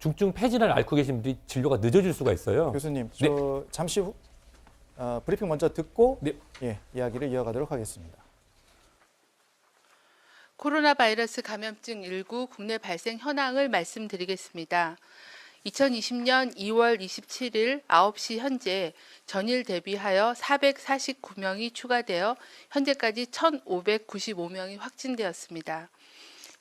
중증 폐질환을 앓고 계신 분들이 진료가 늦어질 수가 있어요. 교수님, 네. 저 잠시 후 브리핑 먼저 듣고 네. 이야기를 이어가도록 하겠습니다. 코로나 바이러스 감염증 19 국내 발생 현황을 말씀드리겠습니다. 2020년 2월 27일 9시 현재 전일 대비하여 449명이 추가되어 현재까지 1,595명이 확진되었습니다.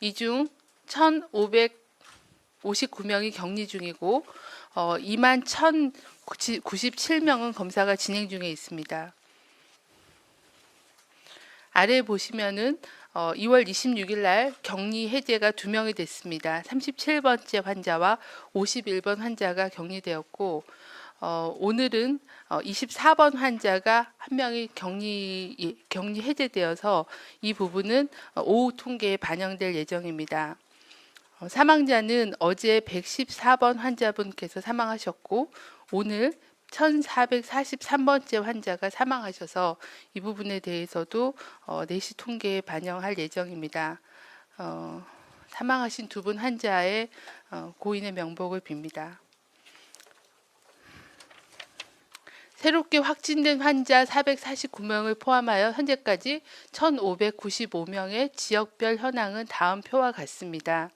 이 중 1,559명이 격리 중이고 2만 1,097명은 검사가 진행 중에 있습니다. 아래 보시면은 2월 26일 날 격리 해제가 2명이 됐습니다. 37번째 환자와 51번 환자가 격리되었고 오늘은 24번 환자가 한 명이 격리 해제되어서 이 부분은 오후 통계에 반영될 예정입니다. 사망자는 어제 114번 환자분께서 사망하셨고 오늘 1443번째 환자가 사망하셔서 이 부분에 대해서도 4시 통계에 반영할 예정입니다. 사망하신 두 분 환자의 고인의 명복을 빕니다. 새롭게 확진된 환자 449명을 포함하여 현재까지 1,595명의 지역별 현황은 다음 표와 같습니다.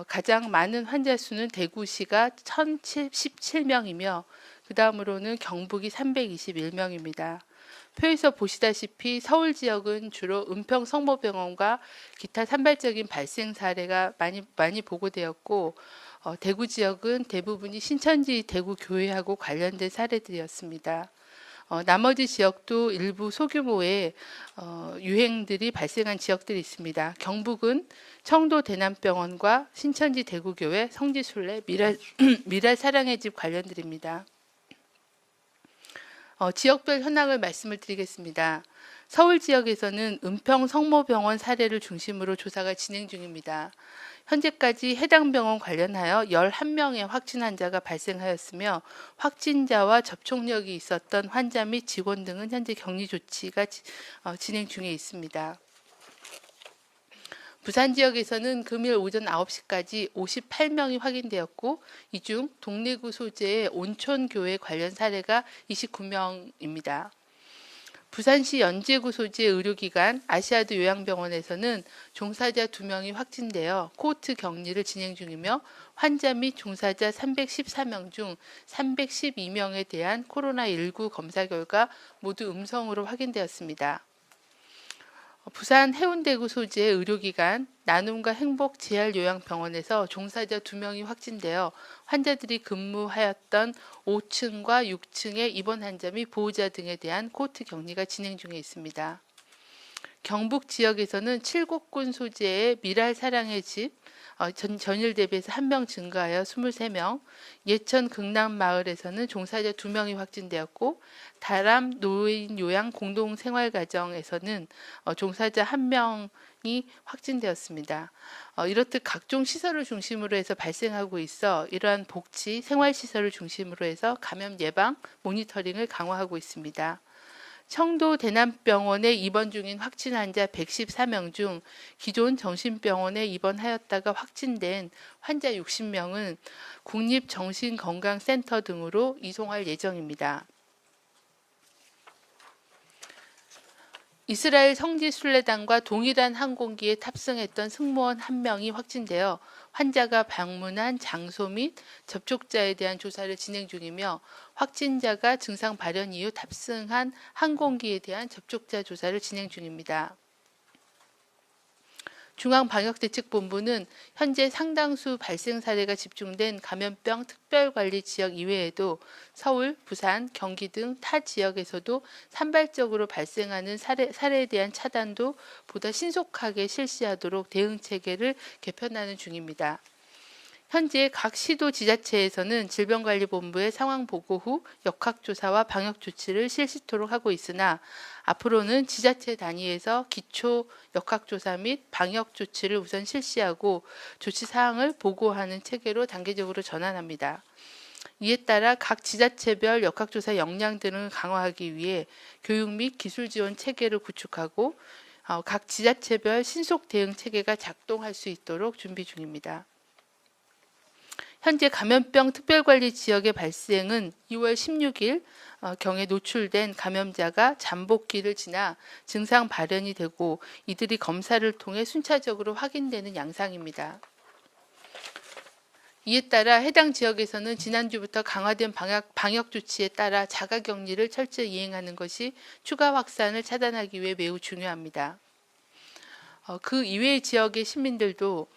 가장 많은 환자 수는 대구시가 1,017명이며 그 다음으로는 경북이 321명입니다. 표에서 보시다시피 서울 지역은 주로 은평 성모병원과 기타 산발적인 발생 사례가 많이 보고되었고 대구 지역은 대부분이 신천지 대구 교회하고 관련된 사례들이었습니다. 나머지 지역도 일부 소규모의 유행들이 발생한 지역들이 있습니다. 경북은 청도 대남병원과 신천지 대구교회, 성지순례, 미랄 사랑의 집 관련들입니다. 지역별 현황을 말씀을 드리겠습니다. 서울 지역에서는 은평 성모병원 사례를 중심으로 조사가 진행 중입니다. 현재까지 해당 병원 관련하여 11명의 확진 환자가 발생하였으며 확진자와 접촉력이 있었던 환자 및 직원 등은 현재 격리 조치가 진행 중에 있습니다. 부산 지역에서는 금일 오전 9시까지 58명이 확인되었고 이 중 동래구 소재의 온촌교회 관련 사례가 29명입니다. 부산시 연제구 소재 의료기관 아시아드 요양병원에서는 종사자 2명이 확진되어 코호트 격리를 진행 중이며 환자 및 종사자 314명 중 312명에 대한 코로나19 검사 결과 모두 음성으로 확인되었습니다. 부산 해운대구 소재의 의료기관 나눔과 행복 재활요양병원에서 종사자 2명이 확진되어 환자들이 근무하였던 5층과 6층의 입원 환자 및 보호자 등에 대한 코호트 격리가 진행 중에 있습니다. 경북 지역에서는 칠곡군 소재의 미랄 사랑의 집 전일 대비해서 1명 증가하여 23명, 예천 극남마을에서는 종사자 2명이 확진되었고 다람 노인 요양 공동생활가정에서는 종사자 1명이 확진되었습니다. 이렇듯 각종 시설을 중심으로 해서 발생하고 있어 이러한 복지, 생활시설을 중심으로 해서 감염 예방, 모니터링을 강화하고 있습니다. 청도 대남병원에 입원 중인 확진 환자 114명 중 기존 정신병원에 입원하였다가 확진된 환자 60명은 국립정신건강센터 등으로 이송할 예정입니다. 이스라엘 성지순례단과 동일한 항공기에 탑승했던 승무원 1명이 확진되어 환자가 방문한 장소 및 접촉자에 대한 조사를 진행 중이며 확진자가 증상 발현 이후 탑승한 항공기에 대한 접촉자 조사를 진행 중입니다. 중앙방역대책본부는 현재 상당수 발생 사례가 집중된 감염병 특별관리 지역 이외에도 서울, 부산, 경기 등 타 지역에서도 산발적으로 발생하는 사례에 대한 차단도 보다 신속하게 실시하도록 대응 체계를 개편하는 중입니다. 현재 각 시도 지자체에서는 질병관리본부의 상황 보고 후 역학조사와 방역 조치를 실시토록 하고 있으나 앞으로는 지자체 단위에서 기초 역학조사 및 방역 조치를 우선 실시하고 조치 사항을 보고하는 체계로 단계적으로 전환합니다. 이에 따라 각 지자체별 역학조사 역량 등을 강화하기 위해 교육 및 기술 지원 체계를 구축하고 각 지자체별 신속 대응 체계가 작동할 수 있도록 준비 중입니다. 현재 감염병 특별관리 지역의 발생은 2월 16일 경에 노출된 감염자가 잠복기를 지나 증상 발현이 되고 이들이 검사를 통해 순차적으로 확인되는 양상입니다. 이에 따라 해당 지역에서는 지난주부터 강화된 방역 조치에 따라 자가격리를 철저히 이행하는 것이 추가 확산을 차단하기 위해 매우 중요합니다. 그 이외의 지역의 시민들도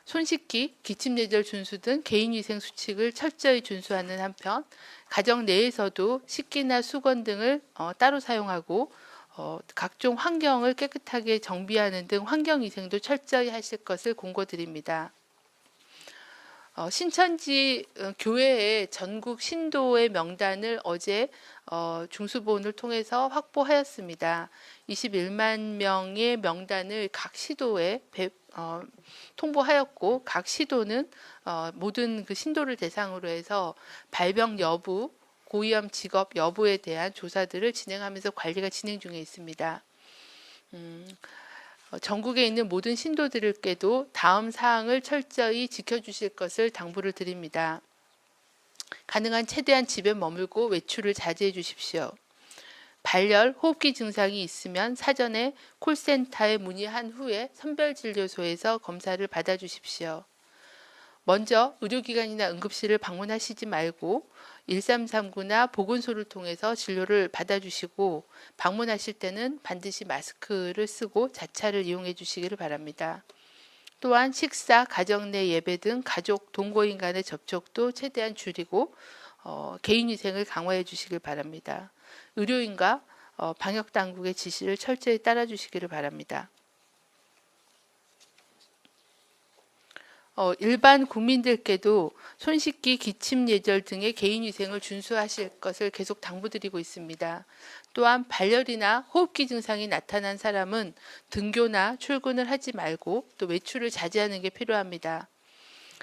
손 씻기, 기침 예절 준수 등 개인위생 수칙을 철저히 준수하는 한편 가정 내에서도 식기나 수건 등을 따로 사용하고 각종 환경을 깨끗하게 정비하는 등 환경위생도 철저히 하실 것을 공고드립니다. 신천지 교회의 전국 신도의 명단을 어제 중수본을 통해서 확보하였습니다. 21만 명의 명단을 각 시도에 통보하였고 각 시도는 모든 그 신도를 대상으로 해서 발병 여부, 고위험 직업 여부에 대한 조사들을 진행하면서 관리가 진행 중에 있습니다. 전국에 있는 모든 신도들께도 다음 사항을 철저히 지켜주실 것을 당부를 드립니다. 가능한 최대한 집에 머물고 외출을 자제해 주십시오. 발열, 호흡기 증상이 있으면 사전에 콜센터에 문의한 후에 선별진료소에서 검사를 받아주십시오. 먼저 의료기관이나 응급실을 방문하시지 말고 1339나 보건소를 통해서 진료를 받아주시고 방문하실 때는 반드시 마스크를 쓰고 자차를 이용해 주시기를 바랍니다. 또한 식사, 가정 내 예배 등 가족, 동거인 간의 접촉도 최대한 줄이고 개인위생을 강화해 주시길 바랍니다. 의료인과 방역당국의 지시를 철저히 따라 주시기를 바랍니다. 일반 국민들께도 손 씻기, 기침 예절 등의 개인위생을 준수하실 것을 계속 당부드리고 있습니다. 또한 발열이나 호흡기 증상이 나타난 사람은 등교나 출근을 하지 말고 또 외출을 자제하는 게 필요합니다.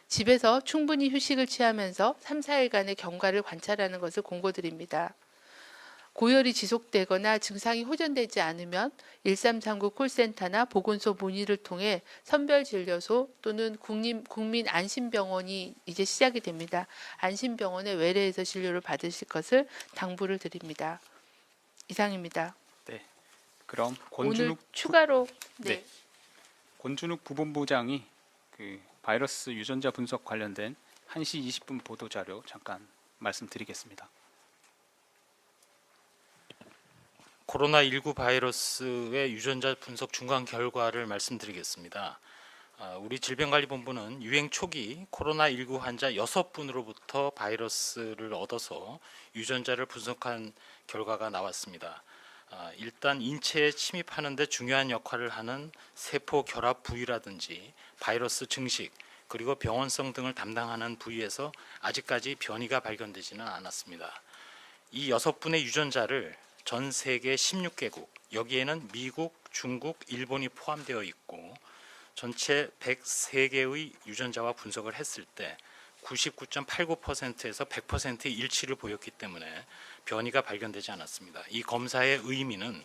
집에서 충분히 휴식을 취하면서 3, 4일간의 경과를 관찰하는 것을 공고드립니다. 고열이 지속되거나 증상이 호전되지 않으면 1339 콜센터나 보건소 문의를 통해 선별진료소 또는 국민안심병원이 이제 시작이 됩니다. 안심병원의 외래에서 진료를 받으실 것을 당부를 드립니다. 이상입니다. 네. 그럼 오늘 추가로 네. 권준욱 부본부장이 그 바이러스 유전자 분석 관련된 1시 20분 보도 자료 잠깐 말씀드리겠습니다. 코로나19 바이러스의 유전자 분석 중간 결과를 말씀드리겠습니다. 우리 질병관리본부는 유행 초기 코로나19 환자 6분으로부터 바이러스를 얻어서 유전자를 분석한 결과가 나왔습니다. 일단 인체에 침입하는 데 중요한 역할을 하는 세포 결합 부위라든지 바이러스 증식 그리고 병원성 등을 담당하는 부위에서 아직까지 변이가 발견되지는 않았습니다. 이 6분의 유전자를 전 세계 16개국, 여기에는 미국, 중국, 일본이 포함되어 있고 전체 103개의 유전자와 분석을 했을 때 99.89%에서 100%의 일치를 보였기 때문에 변이가 발견되지 않았습니다. 이 검사의 의미는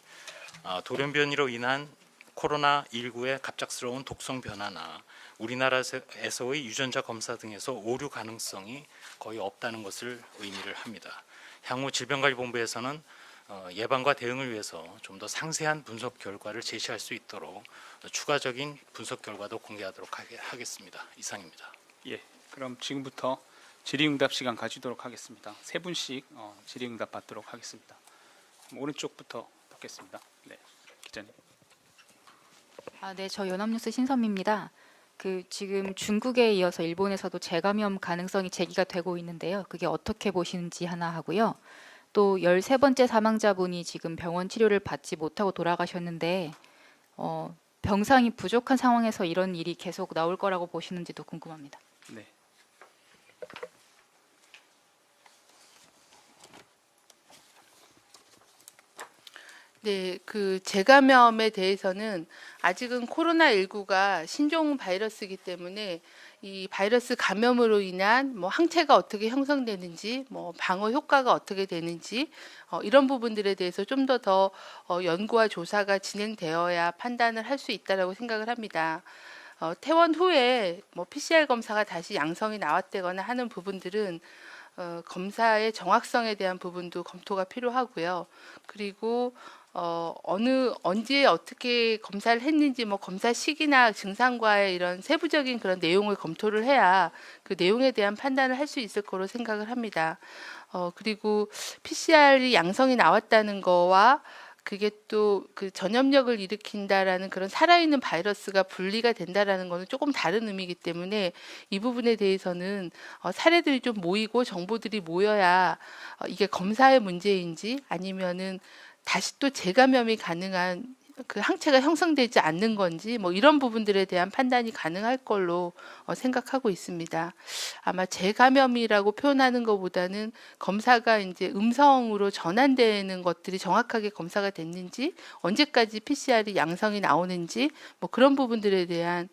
돌연변이로 인한 코로나19의 갑작스러운 독성 변화나 우리나라에서의 유전자 검사 등에서 오류 가능성이 거의 없다는 것을 의미를 합니다. 향후 질병관리본부에서는 예방과 대응을 위해서 좀 더 상세한 분석 결과를 제시할 수 있도록 추가적인 분석 결과도 공개하도록 하겠습니다. 이상입니다. 예, 그럼 지금부터 질의응답 시간 가지도록 하겠습니다. 세 분씩 질의응답 받도록 하겠습니다. 오른쪽부터 받겠습니다. 네, 기자님. 네, 저 연합뉴스 신선미입니다. 지금 중국에 이어서 일본에서도 재감염 가능성이 제기가 되고 있는데요. 그게 어떻게 보시는지 하나 하고요. 또 13번째 사망자분이 지금 병원 치료를 받지 못하고 돌아가셨는데 병상이 부족한 상황에서 이런 일이 계속 나올 거라고 보시는지도 궁금합니다. 네. 네, 그 재감염에 대해서는 아직은 코로나19가 신종 바이러스이기 때문에 이 바이러스 감염으로 인한 항체가 어떻게 형성되는지, 방어 효과가 어떻게 되는지 이런 부분들에 대해서 좀 더 연구와 조사가 진행되어야 판단을 할 수 있다라고 생각을 합니다. 퇴원 후에 뭐 PCR 검사가 다시 양성이 나왔다거나 하는 부분들은 검사의 정확성에 대한 부분도 검토가 필요하고요. 그리고 언제 어떻게 검사를 했는지 뭐 검사 시기나 증상과의 이런 세부적인 그런 내용을 검토를 해야 그 내용에 대한 판단을 할 수 있을 거로 생각을 합니다. 그리고 PCR이 양성이 나왔다는 거와 그게 또 그 전염력을 일으킨다라는 그런 살아있는 바이러스가 분리가 된다라는 거는 조금 다른 의미이기 때문에 이 부분에 대해서는 사례들이 좀 모이고 정보들이 모여야 이게 검사의 문제인지 아니면은 다시 또 재감염이 가능한 그 항체가 형성되지 않는 건지 뭐 이런 부분들에 대한 판단이 가능할 걸로 생각하고 있습니다. 아마 재감염이라고 표현하는 것보다는 검사가 이제 음성으로 전환되는 것들이 정확하게 검사가 됐는지 언제까지 PCR이 양성이 나오는지 뭐 그런 부분들에 대한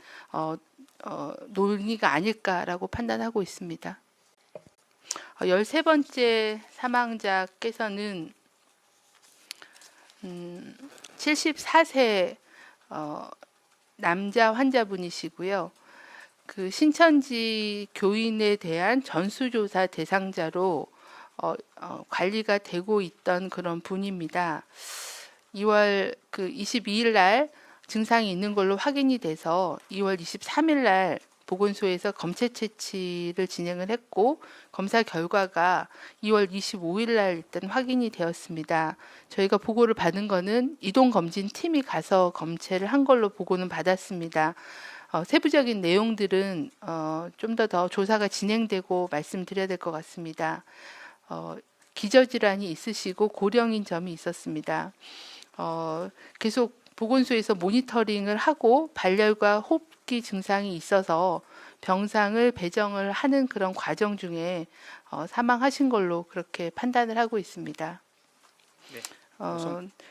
논의가 아닐까라고 판단하고 있습니다. 13번째 사망자께서는 74세 남자 환자분이시고요. 그 신천지 교인에 대한 전수조사 대상자로 관리가 되고 있던 그런 분입니다. 2월 그 22일 날 증상이 있는 걸로 확인이 돼서 2월 23일 날 보건소에서 검체 채취를 진행을 했고 검사 결과가 2월 25일 날 일단 확인이 되었습니다. 저희가 보고를 받은 거는 이동 검진 팀이 가서 검체를 한 걸로 보고는 받았습니다. 세부적인 내용들은 좀 더 조사가 진행되고 말씀드려야 될 것 같습니다. 기저질환이 있으시고 고령인 점이 있었습니다. 계속 보건소에서 모니터링을 하고 발열과 호흡기 증상이 있어서 병상을 배정을 하는 그런 과정 중에 사망하신 걸로 그렇게 판단을 하고 있습니다. 네.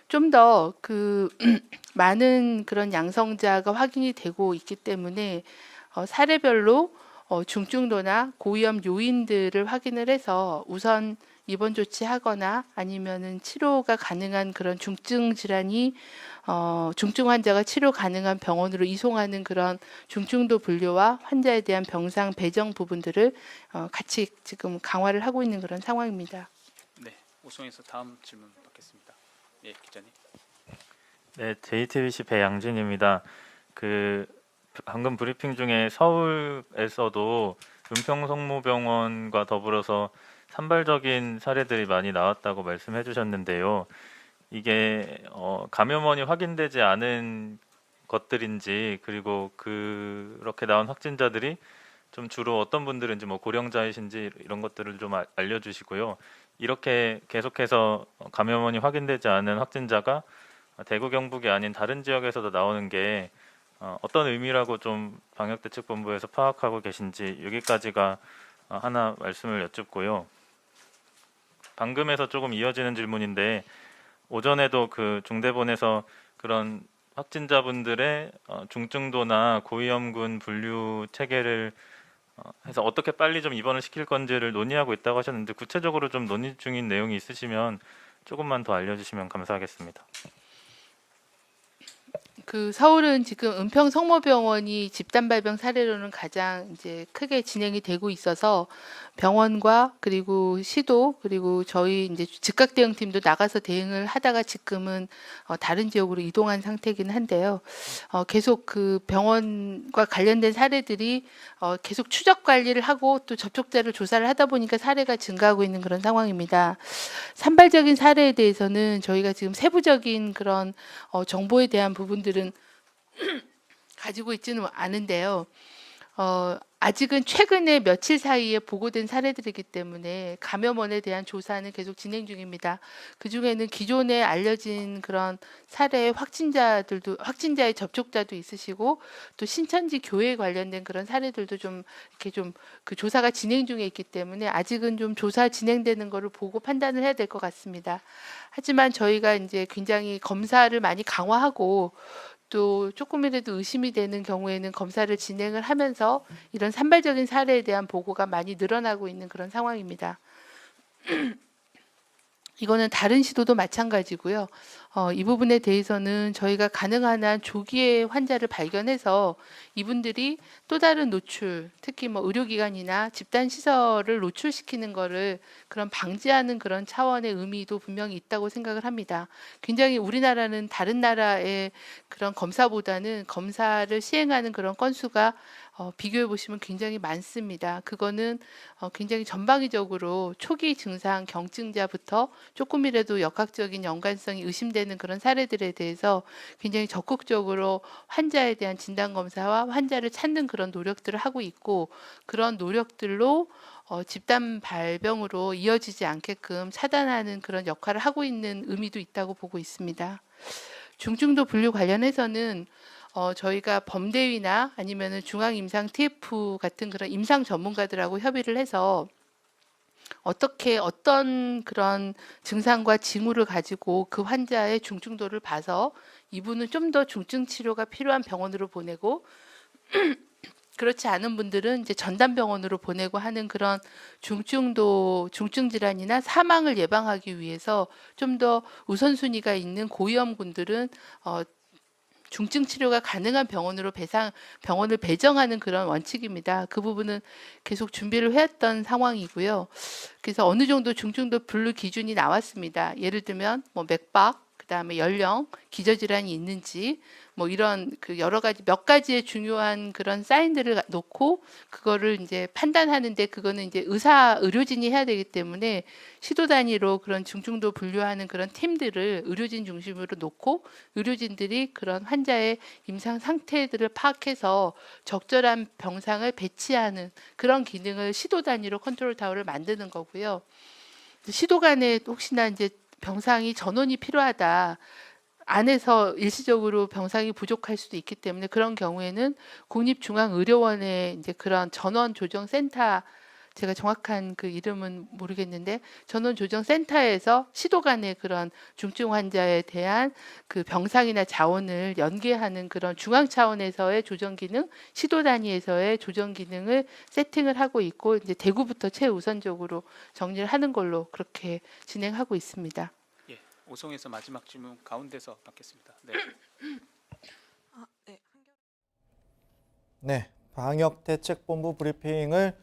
좀 더 그 많은 그런 양성자가 확인이 되고 있기 때문에 사례별로 중증도나 고위험 요인들을 확인을 해서 우선 입원 조치하거나 아니면은 치료가 가능한 그런 중증 질환이 중증 환자가 치료 가능한 병원으로 이송하는 그런 중증도 분류와 환자에 대한 병상 배정 부분들을 같이 지금 강화를 하고 있는 그런 상황입니다. 네, 오송에서 다음 질문 받겠습니다. 예, 기자님. 네, JTBC 배양진입니다. 그 방금 브리핑 중에 서울에서도 은평성모병원과 더불어서 산발적인 사례들이 많이 나왔다고 말씀해 주셨는데요. 이게 감염원이 확인되지 않은 것들인지 그리고 그렇게 나온 확진자들이 좀 주로 어떤 분들인지 뭐 고령자이신지 이런 것들을 좀 알려주시고요. 이렇게 계속해서 감염원이 확인되지 않은 확진자가 대구 경북이 아닌 다른 지역에서도 나오는 게 어떤 의미라고 좀 방역대책본부에서 파악하고 계신지 여기까지가 하나 말씀을 여쭙고요. 방금에서 조금 이어지는 질문인데 오전에도 그 중대본에서 그런 확진자분들의 중증도나 고위험군 분류 체계를 해서 어떻게 빨리 좀 입원을 시킬 건지를 논의하고 있다고 하셨는데 구체적으로 좀 논의 중인 내용이 있으시면 조금만 더 알려주시면 감사하겠습니다. 그 서울은 지금 은평 성모병원이 집단 발병 사례로는 가장 이제 크게 진행이 되고 있어서 병원과 그리고 시도 그리고 저희 이제 즉각 대응팀도 나가서 대응을 하다가 지금은 다른 지역으로 이동한 상태이긴 한데요. 계속 그 병원과 관련된 사례들이 계속 추적 관리를 하고 또 접촉자를 조사를 하다 보니까 사례가 증가하고 있는 그런 상황입니다. 산발적인 사례에 대해서는 저희가 지금 세부적인 그런 정보에 대한 부분들은 가지고 있지는 않은데요. 아직은 최근에 며칠 사이에 보고된 사례들이기 때문에 감염원에 대한 조사는 계속 진행 중입니다. 그 중에는 기존에 알려진 그런 사례의 확진자의 접촉자도 있으시고 또 신천지 교회에 관련된 그런 사례들도 좀 이렇게 좀 그 조사가 진행 중에 있기 때문에 아직은 좀 조사 진행되는 거를 보고 판단을 해야 될 것 같습니다. 하지만 저희가 이제 굉장히 검사를 많이 강화하고 또 조금이라도 의심이 되는 경우에는 검사를 진행을 하면서 이런 산발적인 사례에 대한 보고가 많이 늘어나고 있는 그런 상황입니다. 이거는 다른 시도도 마찬가지고요. 이 부분에 대해서는 저희가 가능한 한 조기에 환자를 발견해서 이분들이 또 다른 노출, 특히 뭐 의료기관이나 집단시설을 노출시키는 거를 그런 방지하는 그런 차원의 의미도 분명히 있다고 생각을 합니다. 굉장히 우리나라는 다른 나라의 그런 검사보다는 검사를 시행하는 그런 건수가 비교해 보시면 굉장히 많습니다. 그거는 굉장히 전방위적으로 초기 증상 경증자부터 조금이라도 역학적인 연관성이 의심되는 그런 사례들에 대해서 굉장히 적극적으로 환자에 대한 진단 검사와 환자를 찾는 그런 노력들을 하고 있고, 그런 노력들로 집단 발병으로 이어지지 않게끔 차단하는 그런 역할을 하고 있는 의미도 있다고 보고 있습니다. 중증도 분류 관련해서는 저희가 범대위나 아니면은 중앙임상 TF 같은 그런 임상 전문가들하고 협의를 해서 어떻게 어떤 그런 증상과 징후를 가지고 그 환자의 중증도를 봐서 이분은 좀 더 중증 치료가 필요한 병원으로 보내고 그렇지 않은 분들은 이제 전담 병원으로 보내고 하는 그런 중증도 중증 질환이나 사망을 예방하기 위해서 좀 더 우선순위가 있는 고위험군들은 중증 치료가 가능한 병원을 배정하는 그런 원칙입니다. 그 부분은 계속 준비를 해왔던 상황이고요. 그래서 어느 정도 중증도 분류 기준이 나왔습니다. 예를 들면 뭐 맥박, 그다음에 연령, 기저질환이 있는지 뭐 이런 그 여러 가지 몇 가지의 중요한 그런 사인들을 놓고 그거를 이제 판단하는데, 그거는 이제 의료진이 해야 되기 때문에 시도 단위로 그런 중증도 분류하는 그런 팀들을 의료진 중심으로 놓고 의료진들이 그런 환자의 임상 상태들을 파악해서 적절한 병상을 배치하는 그런 기능을 시도 단위로 컨트롤 타워를 만드는 거고요. 시도 간에 혹시나 이제 병상이 전원이 필요하다, 안에서 일시적으로 병상이 부족할 수도 있기 때문에 그런 경우에는 국립중앙의료원의 이제 그런 전원 조정 센터, 제가 정확한 그 이름은 모르겠는데 전원 조정 센터에서 시도 간의 그런 중증 환자에 대한 그 병상이나 자원을 연계하는 그런 중앙 차원에서의 조정 기능, 시도 단위에서의 조정 기능을 세팅을 하고 있고, 이제 대구부터 최우선적으로 정리를 하는 걸로 그렇게 진행하고 있습니다. 예, 오송에서 마지막 질문 가운데서 받겠습니다. 네. 네, 방역대책본부 브리핑을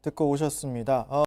듣고 오셨습니다.